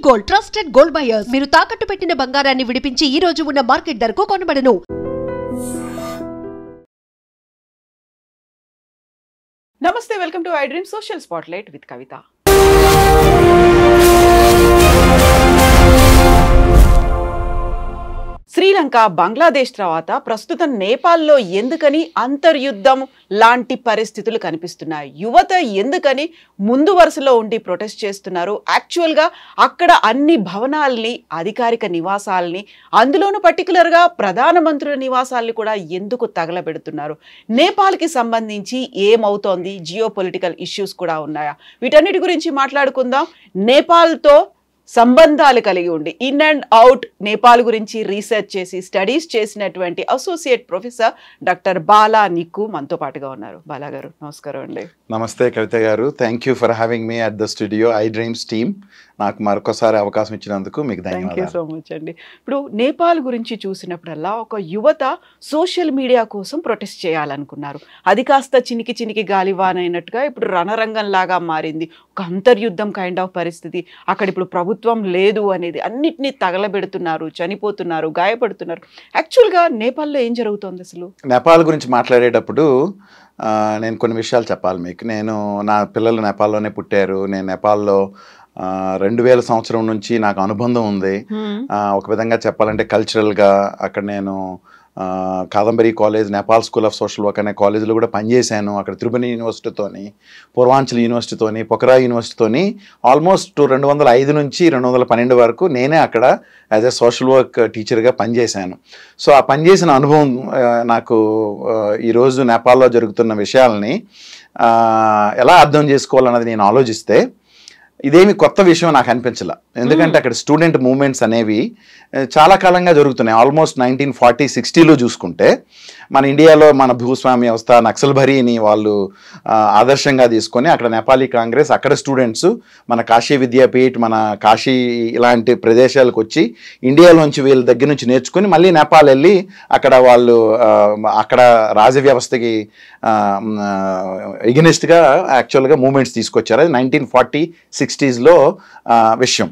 Gold trusted gold buyers. మీరు తాకట్టు పెట్టిన బంగారాన్ని విడిపించి ఈ రోజు ఉన్న మార్కెట్ ధరకు కొనబడను. నమస్తే, welcome to I dream social spotlight with Kavitha. Sri Lanka, Bangladesh తర్వాత ప్రస్తుతం నేపాల్లో ఎందుకని అంతర్యుద్ధం లాంటి పరిస్థితులు కనిపిస్తున్నాయి? యువత ఎందుకని ముందు వరుసలో ఉండి ప్రొటెస్ట్ చేస్తున్నారు? యాక్చువల్గా అక్కడ అన్ని భవనాల్ని, అధికారిక నివాసాలని, అందులోనూ పర్టికులర్గా ప్రధానమంత్రుల నివాసాలని కూడా ఎందుకు తగలబెడుతున్నారు? నేపాల్కి సంబంధించి ఏమవుతోంది? జియో పొలిటికల్ ఇష్యూస్ కూడా ఉన్నాయా? వీటన్నిటి గురించి మాట్లాడుకుందాం. నేపాల్తో సంబంధాలు కలిగి ఉండి ఇన్ అండ్ అవుట్ నేపాల్ గురించి రీసెర్చ్ చేసి స్టడీస్ చేసినటువంటి అసోసియేట్ ప్రొఫెసర్ డాక్టర్ బాలా నిక్కు మనతో పాటుగా ఉన్నారు. బాలా గారు నమస్కారం అండి. నమస్తే కవిత గారు, thank you for having me at the studio I dreams team. నాకు మరొకసారి అవకాశం ఇచ్చినందుకు మీకు ధన్యవాదాలు. థ్యాంక్ యూ సో మచ్ అండి. ఇప్పుడు నేపాల్ గురించి చూసినప్పుడల్లా ఒక యువత సోషల్ మీడియా కోసం ప్రొటెస్ట్ చేయాలనుకున్నారు. అది కాస్త చినికి చినికి గాలివానైనట్టుగా ఇప్పుడు రణరంగం లాగా మారింది. ఒక అంతర్యుద్ధం కైండ్ ఆఫ్ పరిస్థితి. అక్కడ ఇప్పుడు ప్రభుత్వం లేదు అనేది, అన్నిటినీ తగలబెడుతున్నారు, చనిపోతున్నారు, గాయపడుతున్నారు. యాక్చువల్గా నేపాల్లో ఏం జరుగుతుంది అసలు? నేపాల్ గురించి మాట్లాడేటప్పుడు నేను కొన్ని విషయాలు చెప్పాలి మీకు. నా పిల్లలు నేపాల్లోనే పుట్టారు. నేను నేపాల్లో 2000 సంవత్సరం నుంచి నాకు అనుబంధం ఉంది. ఒక విధంగా చెప్పాలంటే కల్చరల్గా అక్కడ నేను Kadambari college, Nepal school of social work అనే కాలేజీలో కూడా పనిచేశాను. అక్కడ త్రిభువని యూనివర్సిటీతోని, పూర్వాంచల్ యూనివర్సిటీతోని, పొఖరా యూనివర్సిటీతోని ఆల్మోస్ట్ 205 నుంచి 212 వరకు నేనే అక్కడ యాజ్ ఎ సోషల్ వర్క్ టీచర్గా పనిచేశాను. సో ఆ పనిచేసిన అనుభవం నాకు ఈరోజు నేపాల్లో జరుగుతున్న విషయాలని ఎలా అర్థం చేసుకోవాలన్నది నేను ఆలోచిస్తే ఇదేమి కొత్త విషయం నాకు అనిపించలే. ఎందుకంటే అక్కడ స్టూడెంట్ మూవ్మెంట్స్ అనేవి చాలా కాలంగా జరుగుతున్నాయి. ఆల్మోస్ట్ 1940-60లో చూసుకుంటే మన ఇండియాలో మన భూస్వామ్య వ్యవస్థ, నక్సల్బరీని వాళ్ళు ఆదర్శంగా తీసుకొని అక్కడ నేపాలీ కాంగ్రెస్, అక్కడ స్టూడెంట్స్ మన కాశీ విద్యాపీఠ్, మన కాశీ ఇలాంటి ప్రదేశాలకు వచ్చి ఇండియాలోంచి వీళ్ళ దగ్గర నుంచి నేర్చుకుని మళ్ళీ నేపాల్ వెళ్ళి అక్కడ వాళ్ళు అక్కడ రాజవ్యవస్థకి ఎగెనిస్ట్గా యాక్చువల్గా మూవ్మెంట్స్ తీసుకొచ్చారు. అది 1940-60లో విషయం.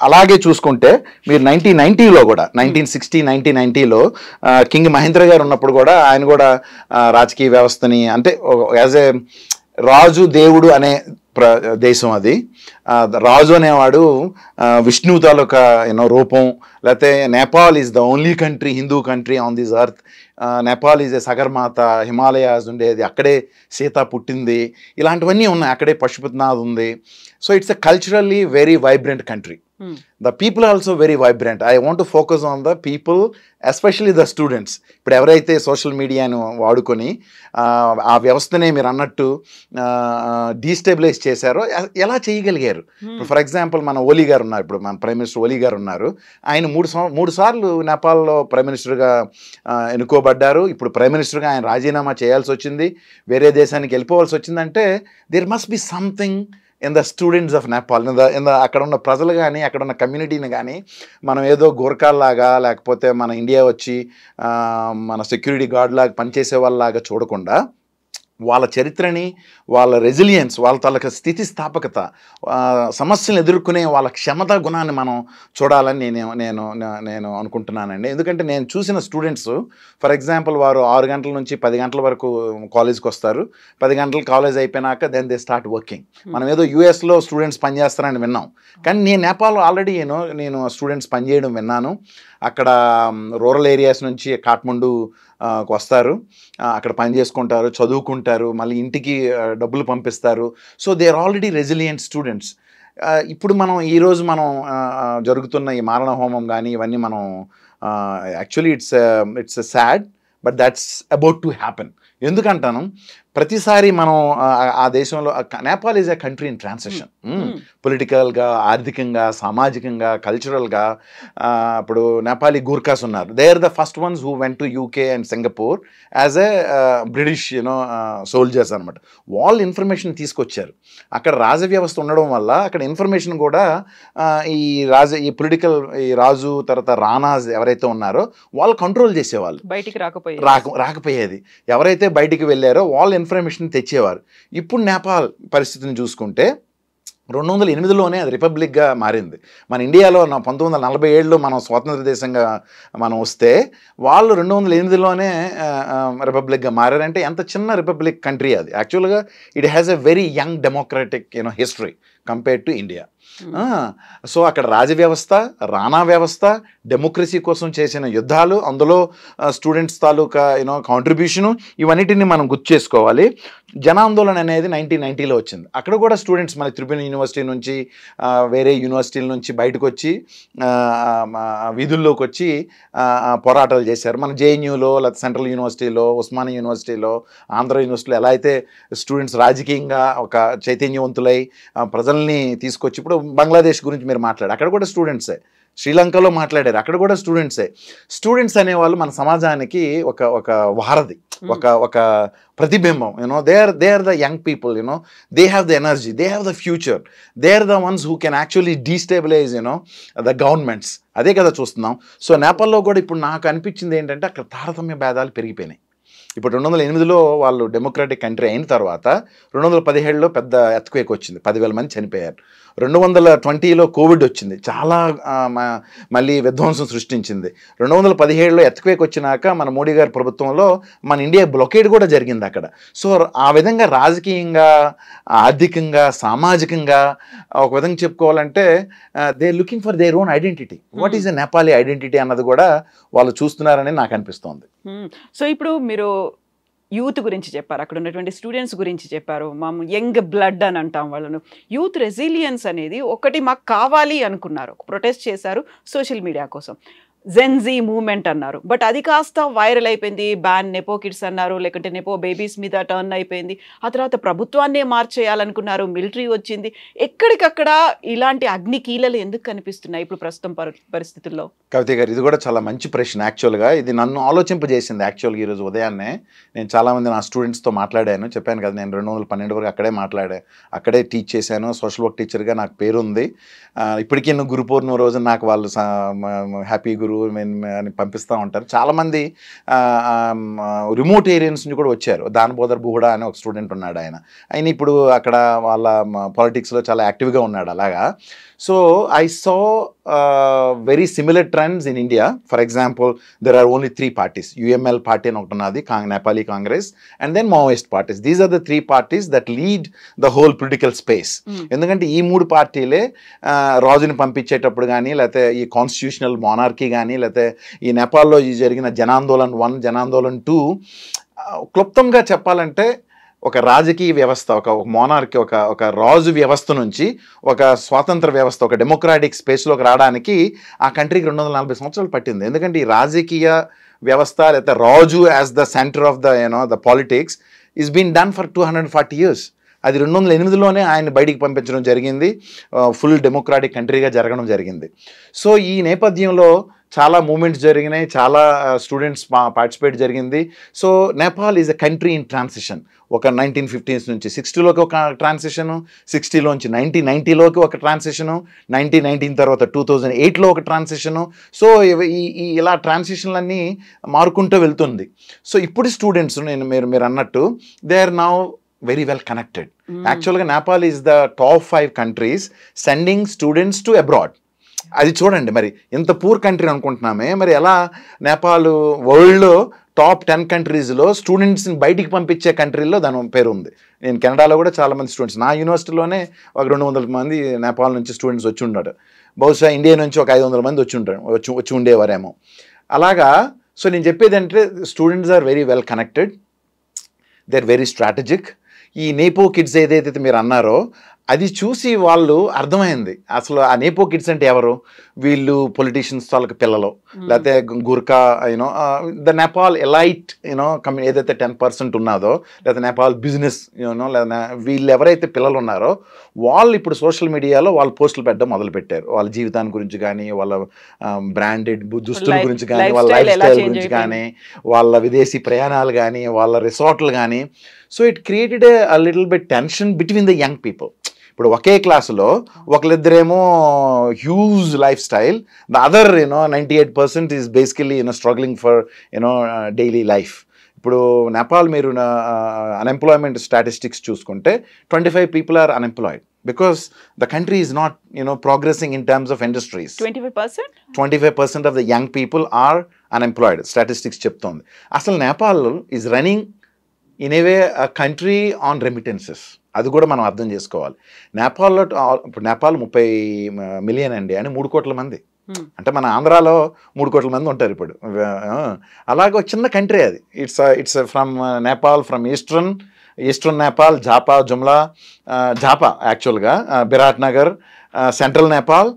అలాగే చూసుకుంటే మీరు 1990లో కూడా 1960-1990లో కింగ్ మహేంద్ర గారు ఉన్నప్పుడు కూడా ఆయన కూడా రాజకీయ వ్యవస్థని, అంటే యాజ్ ఏ రాజు దేవుడు అనే దేశం అది. రాజు అనేవాడు విష్ణువు తాలూకా రూపం. లేకపోతే Nepal is the only country, Hindu country on this earth. Nepal is a Sagarmatha, Himalayas ఉండేది, అక్కడే సీత పుట్టింది, ఇలాంటివన్నీ ఉన్నాయి. అక్కడే పశుపతినాథ్ ఉంది. So it's a culturally very vibrant country. The people are also very vibrant. I want to focus on the people, especially the students. ఇప్పుడు ఎవరైతే social మీడియాను వాడుకొని ఆ వ్యవస్థనే మీరు అన్నట్టు డీస్టెబిలైజ్ చేశారో ఎలా చేయగలిగారు? ఇప్పుడు ఫర్ ఎగ్జాంపుల్ మన ఓలీ గారు ఉన్నారు, ఇప్పుడు మన ప్రైమ్ మినిస్టర్ ఓలీ గారు ఉన్నారు. ఆయన మూడు సార్లు నేపాల్లో ప్రైమ్ మినిస్టర్గా ఎన్నుకోబడ్డారు. ఇప్పుడు ప్రైమ్ మినిస్టర్గా ఆయన రాజీనామా చేయాల్సి వచ్చింది, వేరే దేశానికి వెళ్ళిపోవాల్సి వచ్చిందంటే there must be something in the students of Nepal, అక్కడ ఉన్న ప్రజలు కానీ అక్కడ ఉన్న కమ్యూనిటీని కానీ మనం ఏదో గోర్ఖాల్లాగా లేకపోతే మన ఇండియా వచ్చి మన సెక్యూరిటీ గార్డ్ లాగా పనిచేసే వాళ్ళలాగా చూడకుండా వాళ్ళ చరిత్రని, వాళ్ళ రెసిలియన్స్, వాళ్ళ తాలూకా స్థితిస్థాపకత, సమస్యలను ఎదుర్కొనే వాళ్ళ క్షమతా గుణాన్ని మనం చూడాలని నేను అనుకుంటున్నానండి. ఎందుకంటే నేను చూసిన స్టూడెంట్స్ ఫర్ ఎగ్జాంపుల్ వారు 6 గంటల నుంచి 10 గంటల వరకు కాలేజ్కి వస్తారు. 10 గంటలు కాలేజ్ అయిపోయినాక దెన్ దే స్టార్ట్ వర్కింగ్. మనం ఏదో యూఎస్లో స్టూడెంట్స్ పనిచేస్తారని విన్నాం, కానీ నేను నేపాల్లో ఆల్రెడీ నేను స్టూడెంట్స్ పనిచేయడం విన్నాను. అక్కడ రూరల్ ఏరియాస్ నుంచి కాఠ్మండు వస్తారు, అక్కడ పని చేసుకుంటారు, చదువుకుంటారు, మళ్ళీ ఇంటికి డబ్బులు పంపిస్తారు. So they are already resilient students. ఇప్పుడు ఈరోజు మనం జరుగుతున్న ఈ మారణ హోమం కానీ ఇవన్నీ మనం actually it's sad, but that's about to happen. ఎందుకంటాను, ప్రతిసారి మనం ఆ దేశంలో Nepal is a country in transition, పొలిటికల్గా, ఆర్థికంగా, సామాజికంగా, కల్చరల్గా. ఇప్పుడు నేపాలీ గూర్ఖాస్ ఉన్నారు. They are the first ones who went to UK and Singapore as a British soldiers అనమాట. వాళ్ళు ఇన్ఫర్మేషన్ తీసుకొచ్చారు. అక్కడ రాజవ్యవస్థ ఉండడం వల్ల అక్కడ ఇన్ఫర్మేషన్ కూడా ఈ పొలిటికల్ ఈ రాజు తర్వాత రానాస్ ఎవరైతే ఉన్నారో వాళ్ళు కంట్రోల్ చేసేవాళ్ళు, బయటికి రాకపోయేది. ఎవరైతే బయటికి వెళ్ళారో వాళ్ళు ఇన్ఫర్మేషన్ తెచ్చేవారు. ఇప్పుడు నేపాల్ పరిస్థితిని చూసుకుంటే 208లోనే అది రిపబ్లిక్గా మారింది. మన ఇండియాలో 1947లో మనం స్వాతంత్ర దేశంగా మనం వస్తే వాళ్ళు 208లోనే రిపబ్లిక్గా మారారంటే ఎంత చిన్న రిపబ్లిక్ కంట్రీ అది. యాక్చువల్గా it has a very young democratic history compared to India. So అక్కడ రాజవ్యవస్థ, రాణా వ్యవస్థ, డెమోక్రసీ కోసం చేసిన యుద్ధాలు, అందులో స్టూడెంట్స్ తాలూకా కాంట్రిబ్యూషను, ఇవన్నిటిని మనం గుర్తు చేసుకోవాలి. జనాందోళన అనేది 1990లో వచ్చింది. అక్కడ కూడా స్టూడెంట్స్ మన త్రిపుర యూనివర్సిటీ నుంచి వేరే యూనివర్సిటీల నుంచి బయటకు వచ్చి వీధుల్లోకి వచ్చి పోరాటాలు చేశారు. మన జేఎన్యూలో, లేకపోతే సెంట్రల్ యూనివర్సిటీలో, ఉస్మానియా యూనివర్సిటీలో, ఆంధ్ర యూనివర్సిటీలో ఎలా అయితే స్టూడెంట్స్ రాజకీయంగా ఒక చైతన్యవంతులై ప్రజల్ని తీసుకొచ్చి, ఇప్పుడు బంగ్లాదేశ్ గురించి మీరు మాట్లాడారు, అక్కడ కూడా స్టూడెంట్సే. శ్రీలంకలో మాట్లాడారు, అక్కడ కూడా స్టూడెంట్సే. స్టూడెంట్స్ అనేవాళ్ళు మన సమాజానికి ఒక వారధి, ఒక ప్రతిబింబం. They are the young people, they have the energy, they have the future, they are the ones who can actually destabilise the governments. అదే కదా చూస్తున్నాం. సో నేపాల్లో కూడా ఇప్పుడు నాకు అనిపించింది ఏంటంటే అక్కడ తారతమ్య భేదాలు పెరిగిపోయినాయి. ఇప్పుడు 208లో వాళ్ళు డెమోక్రాటిక్ కంట్రీ అయిన తర్వాత 217లో పెద్ద ఎర్త్క్వేక్ వచ్చింది, 10,000 మంది చనిపోయారు. 220లో కోవిడ్ వచ్చింది, చాలా మళ్ళీ విధ్వంసం సృష్టించింది. 217లో ఎర్త్క్వేక్ వచ్చినాక మన మోడీ గారి ప్రభుత్వంలో మన ఇండియా బ్లాకేడ్ కూడా జరిగింది అక్కడ. సో ఆ విధంగా రాజకీయంగా, ఆర్థికంగా, సామాజికంగా ఒక విధంగా చెప్పుకోవాలంటే they are looking for their own identity. What is a Nepali identity అన్నది కూడా వాళ్ళు చూస్తున్నారని నాకు అనిపిస్తోంది. సో ఇప్పుడు మీరు యూత్ గురించి చెప్పారు, అక్కడ ఉన్నటువంటి స్టూడెంట్స్ గురించి చెప్పారు, మేము యంగ్ బ్లడ్ అని అంటాం వాళ్ళను. యూత్ రెసిలియన్స్ అనేది ఒకటి మాకు కావాలి అనుకున్నారు, ప్రొటెస్ట్ చేశారు సోషల్ మీడియా కోసం, జెన్జీ మూవ్మెంట్ అన్నారు. బట్ అది కాస్త వైరల్ అయిపోయింది, బ్యాన్ నెపో కిడ్స్ అన్నారు, లేకుంటే నెపో బేబీస్ మీద టర్న్ అయిపోయింది. ఆ తర్వాత ప్రభుత్వాన్నే మార్చేయాలనుకున్నారు, మిలిటరీ వచ్చింది. ఎక్కడికక్కడ ఇలాంటి అగ్ని కీలలు ఎందుకు కనిపిస్తున్నాయి ఇప్పుడు ప్రస్తుతం పరిస్థితుల్లో? కవిత గారు, ఇది కూడా చాలా మంచి ప్రశ్న. యాక్చువల్గా ఇది నన్ను ఆలోచింపజేసింది. యాక్చువల్గా ఈరోజు ఉదయాన్నే నేను చాలామంది నా స్టూడెంట్స్తో మాట్లాడాను. చెప్పాను కదా, నేను 2012 వరకు అక్కడే అక్కడే టీచ్ చేశాను. సోషల్ వర్క్ టీచర్గా నాకు పేరుంది. ఇప్పటికీ గురు పౌర్ణమి రోజు నాకు వాళ్ళు హ్యాపీ గురు అని పంపిస్తూ ఉంటారు. చాలామంది రిమోట్ ఏరియాస్ నుంచి కూడా వచ్చారు. దానబోదర్ బుహుడా అని ఒక స్టూడెంట్ ఉన్నాడు. ఆయన ఇప్పుడు అక్కడ వాళ్ళ పాలిటిక్స్లో చాలా యాక్టివ్గా ఉన్నాడు. అలాగా so I saw very similar trends in India. For example, there are only 3 parties. UML party అని ఒకటి ఉన్నది, Nepali Congress, and then Maoist parties. These are the 3 parties that lead the whole political space. ఎందుకంటే ఈ 3 పార్టీలే రాజుని పంపించేటప్పుడు కానీ, లేకపోతే ఈ కాన్స్టిట్యూషనల్ మోనార్కీ కానీ, లేకపోతే ఈ నేపాల్లో జరిగిన జనాందోళన్ 1, జనాందోళన్ 2, క్లుప్తంగా చెప్పాలంటే ఒక రాజకీయ వ్యవస్థ, ఒక మోనార్కీ, ఒక రాజు వ్యవస్థ నుంచి ఒక స్వాతంత్ర వ్యవస్థ, ఒక డెమోక్రాటిక్ స్పేస్లోకి రావడానికి ఆ కంట్రీకి 240 సంవత్సరాలు పట్టింది. ఎందుకంటే ఈ రాజకీయ వ్యవస్థ లేకపోతే రాజు as the center of the politics is been done for 240 years. అది 208లోనే ఆయన బయటికి పంపించడం జరిగింది, ఫుల్ డెమోక్రాటిక్ కంట్రీగా జరగడం జరిగింది. సో ఈ నేపథ్యంలో చాలా మూమెంట్స్ జరిగినాయి, చాలా స్టూడెంట్స్ పార్టిసిపేట్ జరిగింది. So Nepal is a country in transition. ఒక 1950s నుంచి 60లోకి ఒక ట్రాన్సిషను, 60లోంచి 1990లోకి ఒక ట్రాన్సిషను, 1919 తర్వాత 2008లో ఒక ట్రాన్సిషను. సో ఇలా ట్రాన్సిషన్లన్నీ మారుకుంటూ వెళ్తుంది. సో ఇప్పుడు స్టూడెంట్స్ మీరు అన్నట్టు they are now very well connected. Actually, Nepal is the top 5 countries sending students to abroad. అది చూడండి, మరి ఇంత పూర్ కంట్రీ అనుకుంటున్నామే, మరి ఎలా నేపాల్ వరల్డ్లో టాప్ 10 కంట్రీస్లో స్టూడెంట్స్ని బయటికి పంపించే కంట్రీల్లో దాని పేరు ఉంది. నేను కెనడాలో కూడా చాలామంది స్టూడెంట్స్, నా యూనివర్సిటీలోనే ఒక 200 మంది నేపాల్ నుంచి స్టూడెంట్స్ వచ్చి ఉన్నాడు. బహుశా ఇండియా నుంచి ఒక 500 మంది వచ్చి ఉండేవారేమో. అలాగా సో నేను చెప్పేది అంటే students are very well connected, they are very strategic. ఈ నేపో కిడ్స్ ఏదైతే మీరు అన్నారో అది చూసి వాళ్ళు అర్థమైంది అసలు ఆ నేపో కిడ్స్ అంటే ఎవరు, వీళ్ళు పొలిటీషియన్స్ వాళ్ళకి పిల్లలు, లేకపోతే గుర్కా ద నేపాల్ ఎలైట్ ఏదైతే 10% ఉన్నదో, లేదా నేపాల్ బిజినెస్ లేదా వీళ్ళు ఎవరైతే పిల్లలు ఉన్నారో వాళ్ళు ఇప్పుడు సోషల్ మీడియాలో వాళ్ళు పోస్టులు పెట్టడం మొదలుపెట్టారు. వాళ్ళ జీవితాన్ని గురించి కానీ, వాళ్ళ బ్రాండెడ్ దుస్తుల గురించి కానీ, వాళ్ళ లైఫ్ స్టైల్ గురించి కానీ, వాళ్ళ విదేశీ ప్రయాణాలు కానీ, వాళ్ళ రిసార్ట్లు కానీ. So it created a little bit tension between the young people. ఇప్పుడు ఒకే క్లాసులో ఒకరిద్దరేమో huge life style, the other 98% is basically struggling for daily life. ఇప్పుడు నేపాల్ మీరు అన్ఎంప్లాయ్మెంట్ స్టాటిస్టిక్స్ చూసుకుంటే 25 people are unemployed. because the country is not, progressing in terms of industries. 25%? 25% of the young people are unemployed. Statistics చెప్తోంది. అసలు Nepal is running in a way country on remittances. అది కూడా మనం అర్థం చేసుకోవాలి. నేపాల్లో ఇప్పుడు నేపాల్ 30 మిలియన్ అండి, అని 3 కోట్ల మంది. అంటే మన ఆంధ్రాలో 3 కోట్ల మంది ఉంటారు ఇప్పుడు. అలాగే ఒక చిన్న కంట్రీ అది. It's from Nepal, from eastern Nepal, Jhapa యాక్చువల్గా, Biratnagar, central Nepal,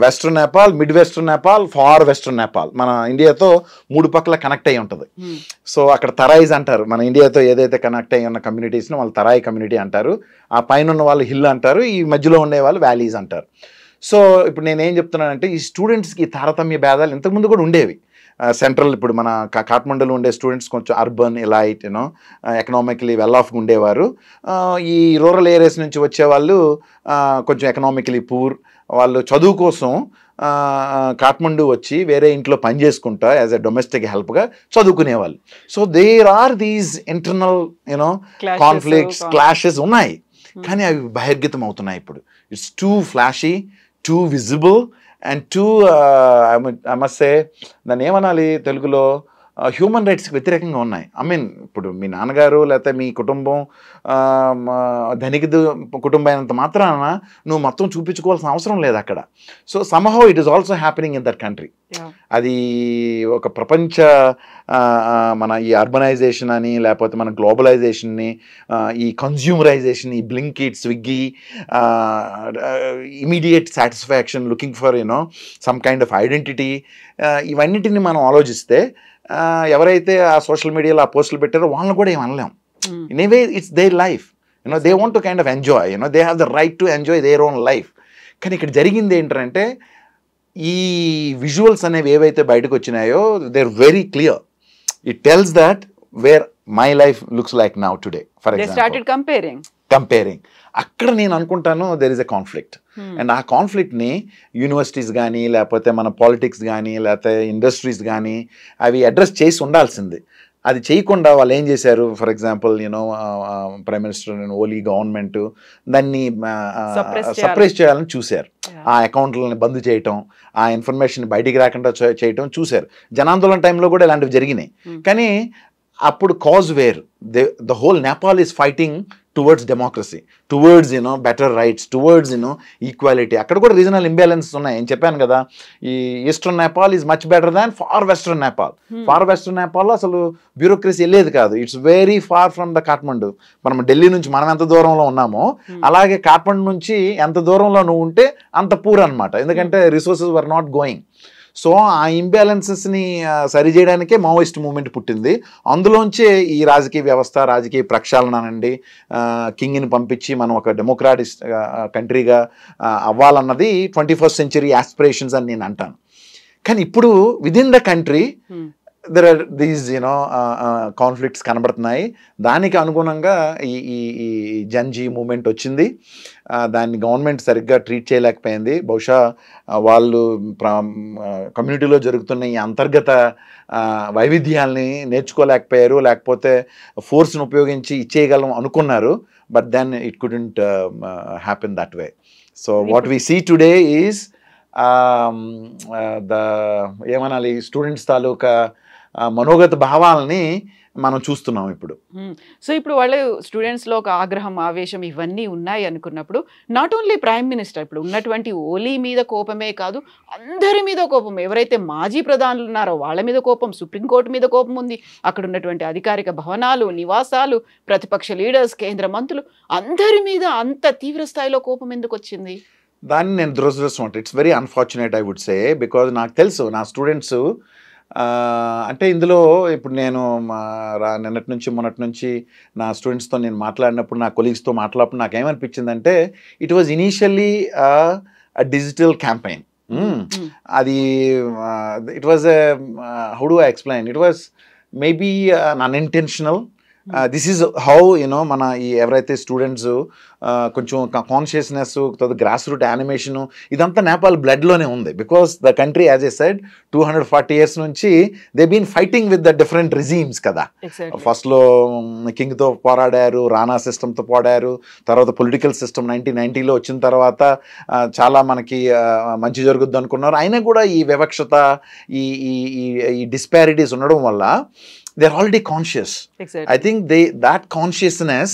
western Nepal, mid western Nepal, far western Nepal. మన ఇండియాతో 3 పక్కల కనెక్ట్ అయ్యి ఉంటుంది. సో అక్కడ తరాయిస్ అంటారు. మన ఇండియాతో ఏదైతే కనెక్ట్ అయ్యి ఉన్న కమ్యూనిటీస్ని వాళ్ళు తరాయి కమ్యూనిటీ అంటారు. ఆ పైన ఉన్న వాళ్ళు హిల్ అంటారు, ఈ మధ్యలో ఉండే వాళ్ళు వ్యాలీస్ అంటారు. సో ఇప్పుడు నేనేం చెప్తున్నానంటే, ఈ స్టూడెంట్స్కి తారతమ్య భేదాలు ఇంతకుముందు కూడా ఉండేవి. సెంట్రల్ ఇప్పుడు మన కాఠ్మండూలో ఉండే స్టూడెంట్స్ కొంచెం అర్బన్ ఎలైట్, ఎకనామికలీ వెల్ ఆఫ్గా ఉండేవారు. ఈ రూరల్ ఏరియాస్ నుంచి వచ్చేవాళ్ళు కొంచెం ఎకనామికలీ పూర్. వాళ్ళు చదువు కోసం కాఠ్మండూ వచ్చి వేరే ఇంట్లో పని చేసుకుంటా యాజ్ ఎ డొమెస్టిక్ హెల్ప్గా చదువుకునేవాళ్ళు. So there are these internal conflicts, clashes ఉన్నాయి. కానీ అవి బహిర్గతం అవుతున్నాయి ఇప్పుడు. It's too flashy, too visible and too I must say, దాన్ని ఏమనాలి తెలుగులో, హ్యూమన్ రైట్స్కి వ్యతిరేకంగా ఉన్నాయి. ఐ మీన్ ఇప్పుడు మీ నాన్నగారు లేకపోతే మీ కుటుంబం ధనిక కుటుంబం అయినంత మాత్రాన నువ్వు మొత్తం చూపించుకోవాల్సిన అవసరం లేదు అక్కడ. So somehow it is also happening in that country. అది ఒక ప్రపంచ మన ఈ అర్బనైజేషన్ అని, లేకపోతే మన గ్లోబలైజేషన్ని, ఈ కన్జ్యూమరైజేషన్, ఈ Blinkit, Swiggy, immediate satisfaction, looking for some kind of identity, ఇవన్నిటిని మనం ఆలోచిస్తే ఎవరైతే ఆ సోషల్ మీడియాలో ఆ పోస్టులు పెట్టారో వాళ్ళని కూడా ఏం అనలేం. In a way it's their life, they want to kind of enjoy, they have the right to enjoy their own life. కానీ ఇక్కడ జరిగింది ఏంటంటే, ఈ విజువల్స్ అనేవి ఏవైతే బయటకు వచ్చినాయో they are very clear. It tells that where my life looks like now today. For example comparing అక్కడ నేను అనుకుంటాను there is a conflict. And ఆ కాన్ఫ్లిక్ట్ని యూనివర్సిటీస్ కానీ, లేకపోతే మన పాలిటిక్స్ కానీ, లేకపోతే ఇండస్ట్రీస్ కానీ అవి అడ్రస్ చేసి ఉండాల్సింది. అది చేయకుండా వాళ్ళు ఏం చేశారు, for example prime minister Oli government దాన్ని సప్రెస్ చేయాలని చూశారు. ఆ అకౌంట్లని బంద్ చేయటం, ఆ ఇన్ఫర్మేషన్ బయటికి రాకుండా చేయటం చూశారు. జనాందోళన టైంలో కూడా ఇలాంటివి జరిగినాయి. కానీ అప్పుడు cause where, the whole Nepal is fighting towards democracy, towards better rights, towards equality. అక్కడ కూడా రీజనల్ ఇంబ్యాలెన్సెస్ ఉన్నాయి. నేను చెప్పాను కదా, ఈ eastern Nepal is much better than far western Nepal. Far western నేపాల్లో అసలు బ్యూరోక్రసీ వెళ్ళేది కాదు. It's very far from the Kathmandu. మనం ఢిల్లీ నుంచి మనం ఎంత దూరంలో ఉన్నామో అలాగే కాఠ్మండు నుంచి ఎంత దూరంలో నువ్వు ఉంటే అంత పూర్ అనమాట. ఎందుకంటే resources were not going. So ఆ ఇంబ్యాలెన్సెస్ని సరిచేయడానికే మావోయిస్ట్ మూవ్మెంట్ పుట్టింది. అందులోంచే ఈ రాజకీయ వ్యవస్థ, రాజకీయ ప్రక్షాళన నుండి కింగ్ని పంపించి మనం ఒక డెమోక్రాటిక్ కంట్రీగా అవ్వాలన్నది 21st century యాస్పిరేషన్స్ అని నేను అంటాను. కానీ ఇప్పుడు within the country there are these conflicts కనబడుతున్నాయి. దానికి అనుగుణంగా ఈ జన్జీ మూమెంట్ వచ్చింది. దాన్ని గవర్నమెంట్ సరిగ్గా ట్రీట్ చేయలేకపోయింది. బహుశా వాళ్ళు కమ్యూనిటీలో జరుగుతున్న ఈ అంతర్గత వైవిధ్యాల్ని నేర్చుకోలేకపోయారు, లేకపోతే ఫోర్స్ని ఉపయోగించి ఇచ్చేయగలం అనుకున్నారు. But then it couldn't happen that way. So what we see today is ఏమనాలి, స్టూడెంట్స్ తాలూకా మనోగత భావాలని మనం చూస్తున్నాం ఇప్పుడు. సో ఇప్పుడు వాళ్ళు స్టూడెంట్స్లో ఒక ఆగ్రహం, ఆవేశం ఇవన్నీ ఉన్నాయి అనుకున్నప్పుడు నాట్ ఓన్లీ ప్రైమ్ మినిస్టర్, ఇప్పుడు ఉన్నటువంటి ఓలీ మీద కోపమే కాదు, అందరి మీద కోపం. ఎవరైతే మాజీ ప్రధానులు ఉన్నారో వాళ్ళ మీద కోపం, సుప్రీంకోర్టు మీద కోపం ఉంది, అక్కడ ఉన్నటువంటి అధికారిక భవనాలు, నివాసాలు, ప్రతిపక్ష లీడర్స్, కేంద్ర మంత్రులు, అందరి మీద అంత తీవ్ర స్థాయిలో కోపం ఎందుకు వచ్చింది? దాన్ని నేను దురదృష్టం అంటే it's very unfortunate I would say. Because నాకు తెలుసు నా స్టూడెంట్స్ అంటే ఇందులో ఇప్పుడు నేను నిన్నటి నుంచి మొన్నటి నుంచి నా స్టూడెంట్స్తో నేను మాట్లాడినప్పుడు, నా కొలీగ్స్తో మాట్లాడినప్పుడు నాకు ఏమనిపించిందంటే it was initially digital campaign. అది it was how do I explain, it was maybe unintentional this is how you know మన ఈ ఎవరైతే స్టూడెంట్స్ కొంచెం కాన్షియస్నెస్ గ్రాస్ రూట్ యానిమేషన్ ఇదంతా నేపాల్ బ్లడ్లోనే ఉంది. Because the country as I said 240 years నుంచి they been fighting with the different regimes కదా. ఫస్ట్లో కింగ్తో పోరాడారు, రాణా సిస్టమ్తో పోరాడారు, తర్వాత పొలిటికల్ సిస్టమ్ 1990లో వచ్చిన తర్వాత చాలా మనకి మంచి జరుగుద్ది అనుకున్నారు. అయినా కూడా ఈ వివక్షత ఈ డిస్పారిటీస్ ఉండడం వల్ల they're already conscious. Exactly. I think that consciousness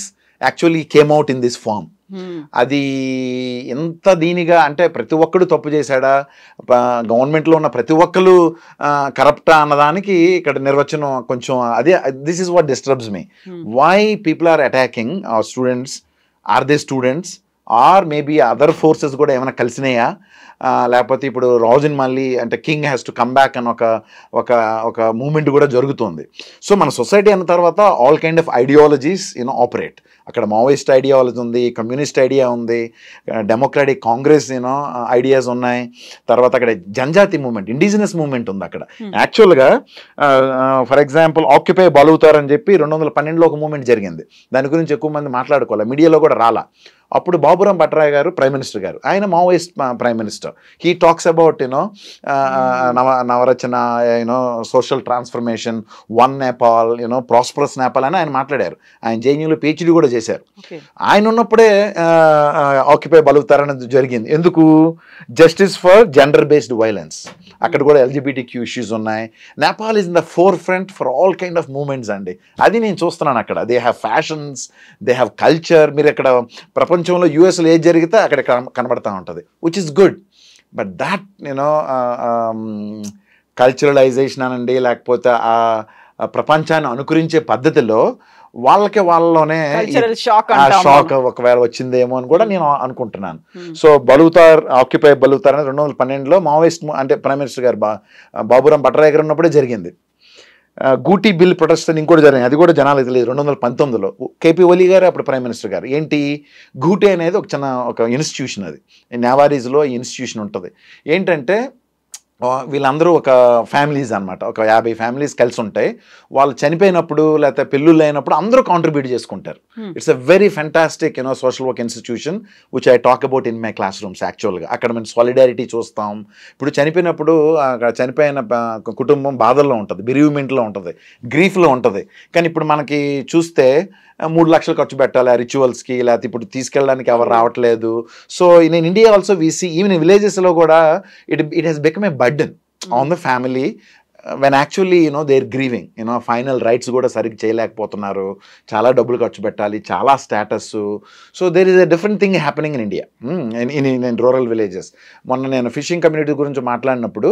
actually came out in this form. అది ఎంత దీనిగా అంటే ప్రతి ఒక్కడు తప్పు చేశాడా, గవర్నమెంట్లో ఉన్న ప్రతి ఒక్కరు కరప్టా అన్నదానికి ఇక్కడ నిర్వచనం కొంచెం అదే. This is what disturbs me. Why people are attacking our students? Are they students are maybe other forces కూడా ఏమైనా కలిసినాయా? లేకపోతే ఇప్పుడు రాజుని మళ్ళీ అంటే king has to come back అని ఒక మూమెంట్ కూడా జరుగుతుంది. సో మన సొసైటీ అన్న తర్వాత all kind of ideologies operate. అక్కడ మావోయిస్ట్ ఐడియాలజీ ఉంది, కమ్యూనిస్ట్ ఐడియా ఉంది, డెమోక్రాటిక్ కాంగ్రెస్ ఐడియాస్ ఉన్నాయి. తర్వాత అక్కడ జనజాతి మూమెంట్, ఇండిజినస్ మూమెంట్ ఉంది అక్కడ. యాక్చువల్గా ఫర్ ఎగ్జాంపుల్ ఆక్యుపై బలవుతారు అని చెప్పి 2012లో ఒక మూమెంట్ జరిగింది. దాని గురించి ఎక్కువ మంది మాట్లాడుకోవాలి, మీడియాలో కూడా రాలా. అప్పుడు బాబురాం భట్రాయ్ గారు ప్రైమ్ మినిస్టర్ గారు, ఆయన Maoist prime minister. He talks about నవరచన, social transformation, one Nepal, prosperous Nepal అని ఆయన మాట్లాడారు. ఆయన జేఎన్యూలో పిహెచ్డీ కూడా చేశారు. ఆయన ఉన్నప్పుడే ఆక్యుపై బలుగుతారనేది జరిగింది. ఎందుకు? Justice for gender based violence. అక్కడ కూడా LGBTQ ఇష్యూస్ ఉన్నాయి. Nepal is in the fore front for all kind of movements అండి. అది నేను చూస్తున్నాను అక్కడ. They have fashions, they have culture. మీరు ఇక్కడ ప్రపంచంలో యూఎస్లో ఏది జరిగితే అక్కడ కనబడతా ఉంటుంది, which is good. But that culturalization అనండి, లేకపోతే ఆ ప్రపంచాన్ని అనుకరించే పద్ధతిలో వాళ్ళలోనే షాక్ ఒకవేళ వచ్చిందేమో అని కూడా నేను అనుకుంటున్నాను. సో బలుగుతార్, ఆక్యుపై బలుగుతార్ అనేది 2012లో మావోయిస్ట్ అంటే ప్రైమ్ మినిస్టర్ గారు బాబురాం భట్రాయ్ గారు ఉన్నప్పుడే జరిగింది. గూటీ బిల్ ప్రొటెస్ట్ అని ఇంకోటి జరిగింది, అది కూడా జనాలకు తెలియదు. 2019లో కేపీ ఓలీ గారు అప్పుడు ప్రైమ్ మినిస్టర్ గారు. ఏంటి గూటీ అనేది ఒక ఇన్స్టిట్యూషన్, అది నేవారీస్లో ఇన్స్టిట్యూషన్ ఉంటుంది. ఏంటంటే వీళ్ళందరూ ఒక ఫ్యామిలీస్ అనమాట, ఒక 50 ఫ్యామిలీస్ కలిసి ఉంటాయి. వాళ్ళు చనిపోయినప్పుడు లేకపోతే పెళ్ళిళ్ళు అయినప్పుడు అందరూ కాంట్రిబ్యూట్ చేసుకుంటారు. It's a very fantastic social work institution which I talk about in my class rooms. యాక్చువల్గా అక్కడ మనం సాలిడారిటీ చూస్తాం. ఇప్పుడు చనిపోయినప్పుడు చనిపోయిన కుటుంబం బాధల్లో ఉంటుంది, బిరీవ్మెంట్లో ఉంటుంది, గ్రీఫ్లో ఉంటుంది. కానీ ఇప్పుడు మనకి చూస్తే 3 లక్షలు ఖర్చు పెట్టాలి ఆ రిచువల్స్కి, లేకపోతే ఇప్పుడు తీసుకెళ్ళడానికి ఎవరు రావట్లేదు. So in India also we see even విలేజెస్లో కూడా it has become a burden on the family when actually they're grieving, final rights కూడా సరిగ్గా చేయలేకపోతున్నారు, చాలా డబ్బులు ఖర్చు పెట్టాలి, చాలా status. So there is a different thing happening in India in rural villages. మొన్న నేను ఫిషింగ్ కమ్యూనిటీ గురించి మాట్లాడినప్పుడు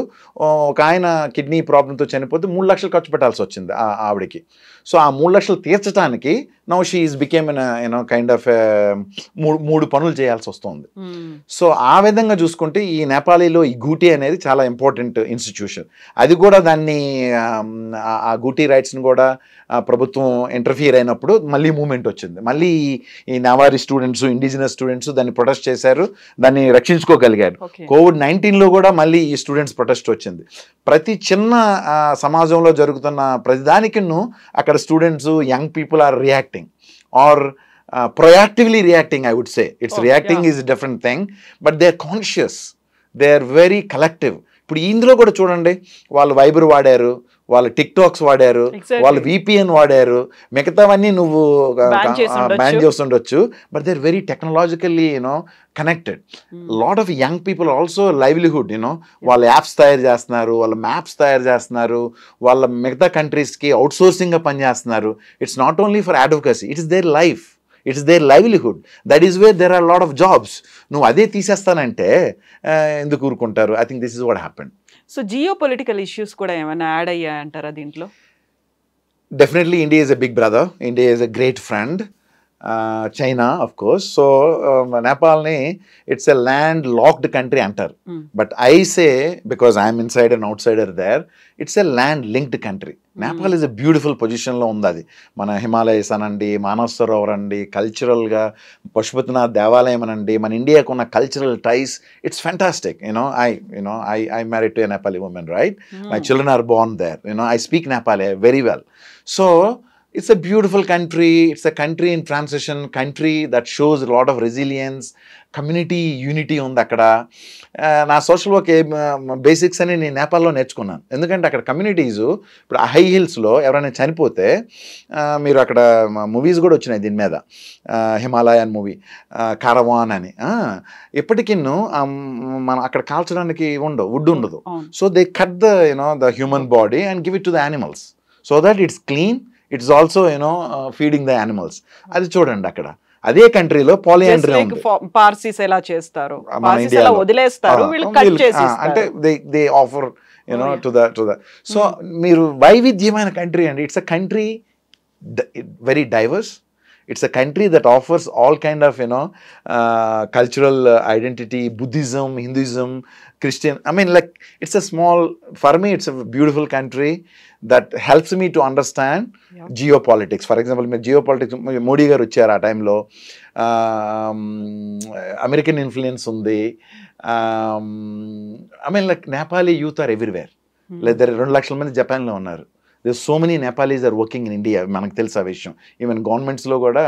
ఒక ఆయన కిడ్నీ ప్రాబ్లంతో చనిపోతే 3 లక్షలు ఖర్చు పెట్టాల్సి వచ్చింది ఆవిడకి. సో ఆ 3 లక్షలు తీర్చడానికి now she is became kind of 3 పనులు చేయాల్సి వస్తుంది. సో ఆ విధంగా చూసుకుంటే ఈ నేపాలీలో ఈ గూటీ అనేది చాలా ఇంపార్టెంట్ ఇన్స్టిట్యూషన్. అది కూడా దాన్ని ఆ గూటీ రైట్స్ని కూడా ప్రభుత్వం ఇంటర్ఫియర్ అయినప్పుడు మళ్ళీ మూమెంట్ వచ్చింది. మళ్ళీ ఈ నవారీ స్టూడెంట్స్, ఇండిజినస్ స్టూడెంట్స్ దాన్ని ప్రొటెస్ట్ చేశారు, దాన్ని రక్షించుకోగలిగారు. COVID-19లో కూడా మళ్ళీ ఈ స్టూడెంట్స్ ప్రొటెస్ట్ వచ్చింది. ప్రతి చిన్న సమాజంలో జరుగుతున్న ప్రతిదానికి అక్కడ students, young people are reacting or proactively reacting, I would say. It's reacting is a different thing, but they're conscious, they're very collective. ఇప్పుడు ఇందులో కూడా చూడండి, వాళ్ళు వైబర్ వాడారు, వాళ్ళు టిక్టాక్స్ వాడారు, వాళ్ళు VPN వాడారు, మిగతావన్నీ నువ్వు బ్యాన్ చేస్తుండొచ్చు, but they are very technologically connected. Lot of young people also livelihood, వాళ్ళ యాప్స్ తయారు చేస్తున్నారు, వాళ్ళ మ్యాప్స్ తయారు చేస్తున్నారు, వాళ్ళ మిగతా కంట్రీస్కి అవుట్సోర్సింగ్గా పనిచేస్తున్నారు. It's not only for advocacy, it's their life, it's their livelihood. That is where there are lot of jobs. నువ్వు అదే తీసేస్తానంటే ఎందుకు ఊరుకుంటారు? I think this is what happened. So geopolitical issues కూడా ఏమైనా యాడ్ అయ్యాయంటారా దీంట్లో? Definitely India is a big brother, India is a great friend. China, of course. So Nepalni, it's a land-locked country antar. But I say, because I am inside and outsider there, it's a land-linked country. Nepal is a beautiful position lo undadi. Mana Himalayas anandi, Manas Sarovar andi, cultural ga Pashupatinath Devalayam anandi, man India ku unna cultural ties, it's fantastic. I married to a Nepali woman, right? My children are born there. I speak Nepali very well. So it's a beautiful country. It's a country in transition, country that shows a lot of resilience, community unity ఉంది అక్కడ. నా social work basics అని నేను నేపాల్లో నేర్చుకున్నాను. ఎందుకంటే అక్కడ communities, ఇప్పుడు హై హిల్స్లో ఎవరైనా చనిపోతే, మీరు అక్కడ మూవీస్ కూడా వచ్చినాయి దీని మీద, హిమాలయన్ మూవీ కారవాన్ అని, ఎప్పటికీ మనం అక్కడ కాల్చడానికి వుడ్ ఉండదు. So they cut the human body and give it to the animals so that it's clean, it's also feeding the animals. అది చూడండి అక్కడ. అదే కంట్రీలో పాలియాండ్రీ ఉంది. పార్సీస్ ఎలా చేస్తారు, పార్సీస్ ఎలా వదిలేస్తారు, వీళ్ళు కట్ చేసి అంటే they offer to the so మీరు వైవిధ్యమైన కంట్రీ అండి. It's a country very divorce. It's a country that offers all kind of cultural identity, Buddhism, Hinduism, Christian. I mean, like, it's a small, for me it's a beautiful country that helps me to understand geopolitics. For example, geopolitics, Modi garu vachara aa time lo American influence undi. I mean, like, Nepali youth are everywhere. Like, there are 2 lakhs mandi Japan lo unnaru. There's so many Nepalis are working in India. మనకు తెలుసు ఆ విషయం. Even గవర్నమెంట్స్లో కూడా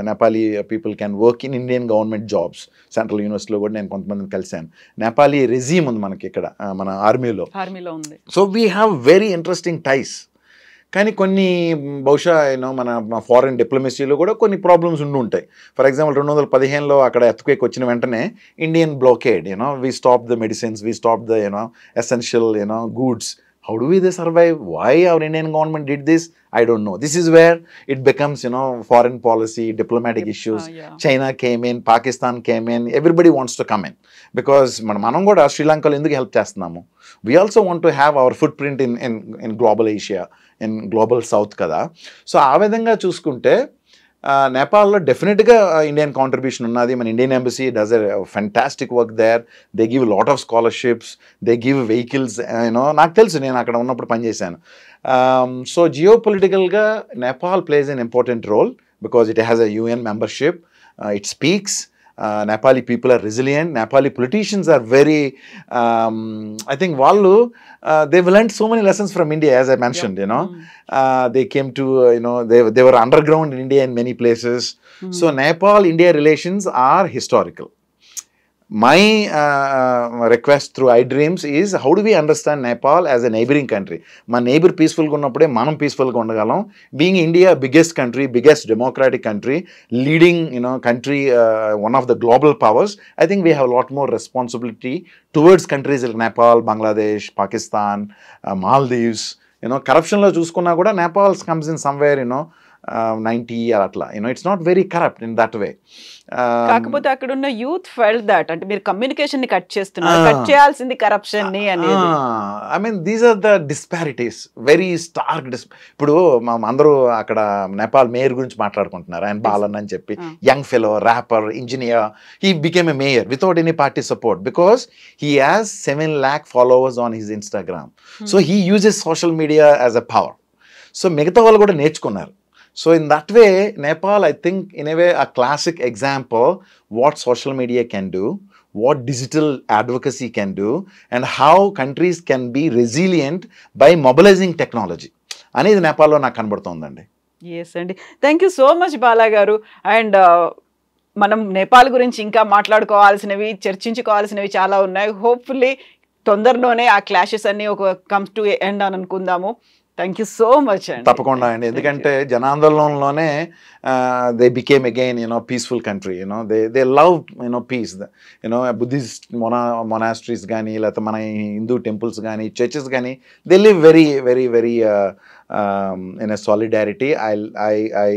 Nepali people can work in Indian government jobs. Central యూనివర్సిటీలో కూడా నేను కొంతమందిని కలిశాను. నేపాలీ రెజీమ్ ఉంది మనకి ఇక్కడ మన ఆర్మీలో ఉంది. So we have very interesting ties. కానీ కొన్ని బహుశా మన ఫారెన్ డిప్లొమసీలో కూడా కొన్ని ప్రాబ్లమ్స్ ఉంటాయి. ఫర్ ఎగ్జాంపుల్ 2015లో అక్కడ ఎర్త్క్వేక్ వచ్చిన వెంటనే Indian blockade, we stop the medicines, we stop the essential goods. How do we survive? Why our Indian government did this? I don't know. This is where it becomes, foreign policy, diplomatic issues. China came in, Pakistan came in. Everybody wants to come in because మనం కూడా శ్రీలంకలో ఎందుకు help చేస్తున్నాము? We also want to have our footprint in global Asia, in global South కదా. So ఆ విధంగా చూసుకుంటే నేపాల్లో డెఫినెట్గా ఇండియన్ కాంట్రిబ్యూషన్ ఉన్నది. మన Indian embassy does a fantastic work there. They give lot of scholarships, they give vehicles. నాకు తెలుసు, నేను అక్కడ ఉన్నప్పుడు పనిచేశాను. సో జియో పొలిటికల్గా Nepal plays an important role because it has a UN membership. It speaks. Nepali people are resilient. Nepali politicians are very, I think, they've learned so many lessons from India, as I mentioned, they came to, they were underground in India in many places. So Nepal-India relations are historical. My request through iDreams is, how do we understand Nepal as a neighboring country? My neighbor peaceful ga unnappude manam peaceful ga undagalam. Being India biggest country, biggest democratic country, leading country, one of the global powers, I think we have a lot more responsibility towards countries like Nepal, Bangladesh, Pakistan, Maldives. Corruption lo chuskunna kuda Nepal comes in somewhere 90 atla. It's not very corrupt in that way. కాకపోతే అక్కడ ఉన్న youth felt that, అంటే మీరు communication ని cut చేస్తున్నారు, cut చేయాల్సింది corruption ని అనేది. I mean these are the disparities, very stark. ఇప్పుడు అందరూ అక్కడ నేపాల్ మేయర్ గురించి మాట్లాడుకుంటున్నారు. ఆయన బాలన్ అని చెప్పి, young fellow, wrapper, engineer. He became a mayor without any party support because he has 7 lakh followers on his Instagram. So he uses social media as a power. So మిగతా వాళ్ళు కూడా నేర్చుకున్నారు. So in that way, Nepal, I think, in a way, a classic example what social media can do, what digital advocacy can do, and how countries can be resilient by mobilizing technology. అనేది నేపాల్లో నాకు కనబడుతోందండి. Yes అండి, thank you so much Bala గారు. And మనం నేపాల్ గురించి ఇంకా మాట్లాడుకోవాల్సినవి, చర్చించుకోవాల్సినవి చాలా ఉన్నాయి. హోప్ఫుల్లీ తొందరలోనే ఆ క్లాషెస్ అన్ని ఒక కమ్స్ టు ఎండ్ అని అనుకుందాము. థ్యాంక్ యూ సో మచ్ అండి. తప్పకుండా అండి, ఎందుకంటే జనాందోళనలోనే they became again peaceful country. They love peace. Buddhist monasteries కానీ, లేకపోతే మన హిందూ టెంపుల్స్ కానీ, చర్చెస్ కానీ, they live very very very in a solidarity. I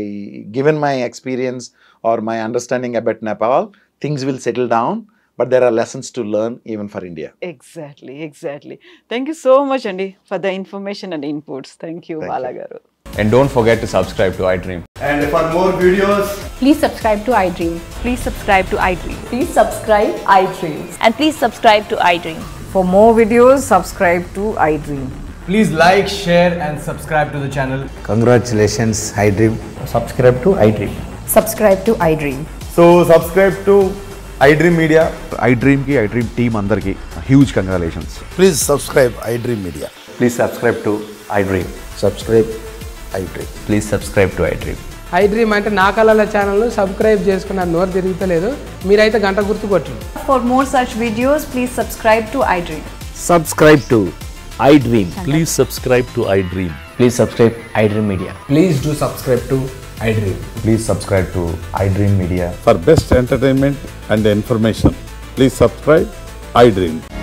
given my experience or my understanding about Nepal, things will settle down. But there are lessons to learn even for India. Exactly. Thank you so much, Andy, for the information and inputs. Thank you, Bala garu. And don't forget to subscribe to iDream. And for more videos, please subscribe to iDream. Please subscribe to iDream. Please subscribe iDream. And please subscribe to iDream. For more videos, subscribe to iDream. please like, share and subscribe to the channel. Congratulations, iDream. Subscribe to iDream. Subscribe to iDream. So subscribe to iDream Media. iDream ki iDream team andarki huge congratulations. Please subscribe iDream Media. Please subscribe to iDream. Subscribe iDream. Please subscribe to iDream. iDream అంటే నా కళల channel subscribe చేసుకున్న నోరు తిరుగుతలేదు మీరైతే గంట గుర్తు కొట్టండి. For more such videos, please subscribe to iDream. Subscribe to iDream. Please subscribe to iDream. Please subscribe iDream Media. Please do subscribe to iDream. Please subscribe to iDream Media. For best entertainment and information, please subscribe iDream.